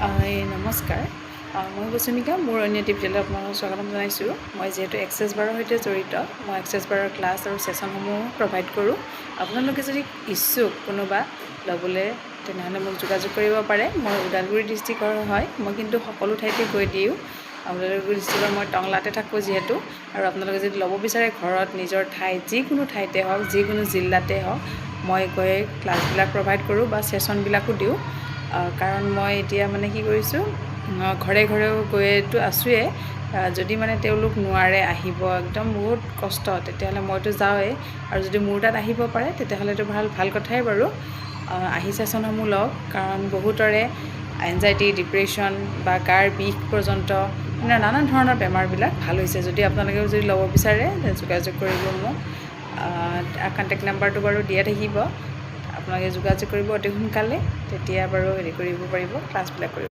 নমস্কাৰ, মই বসুমিকা। মোৰ অন্য টিউটোৰিয়েলত আপোনালোকক স্বাগতম জনাইছোঁ। মই যিহেতু এক্সেছ বাৰৰ সৈতে জড়িত, মই এক্সেছ বাৰৰ ক্লাছ আৰু ছেশ্যনসমূহ প্ৰভাইড কৰোঁ। আপোনালোকে যদি ইচ্ছুক কোনোবা ল'বলৈ, তেনেহ'লে মোক যোগাযোগ কৰিব পাৰে। মই ওদালগুৰি ডিষ্ট্ৰিক্টৰ হয়, মই কিন্তু সকলো ঠাইতে গৈ দিওঁ। ওদালগুৰি ডিষ্ট্ৰিক্টৰ মই টংলাতে থাকোঁ যিহেতু, আৰু আপোনালোকে যদি ল'ব বিচাৰে ঘৰত নিজৰ ঠাইত যিকোনো ঠাইতে হওক, যিকোনো জিলাতে হওক, মই গৈ ক্লাছবিলাক প্ৰভাইড কৰোঁ বা ছেশ্যনবিলাকো দিওঁ। কাৰণ মই এতিয়া মানে কি কৰিছোঁ, ঘৰে ঘৰেও গৈতো আছোঁৱে। যদি মানে তেওঁলোক নোৱাৰে আহিব, একদম বহুত কষ্ট, তেতিয়াহ'লে মইতো যাওঁৱেই। আৰু যদি মোৰ তাত আহিব পাৰে তেতিয়াহ'লেতো ভাল কথাই বাৰু। আহি ছেশ্যনসমূহ লওক, কাৰণ বহুতৰে এনজাইটি, ডিপ্ৰেশ্যন বা গাৰ বিষ পৰ্যন্ত মানে নানান ধৰণৰ বেমাৰবিলাক ভাল হৈছে। যদি আপোনালোকেও যদি ল'ব বিচাৰে যোগাযোগ কৰিব মোক। কণ্টেক্ট নাম্বাৰটো বাৰু দিয়া থাকিব, আপোনালোকে যোগাযোগ কৰিব অতি সোনকালে, তেতিয়া বাৰু হেৰি কৰিব পাৰিব, ক্লাছবিলাক কৰিব।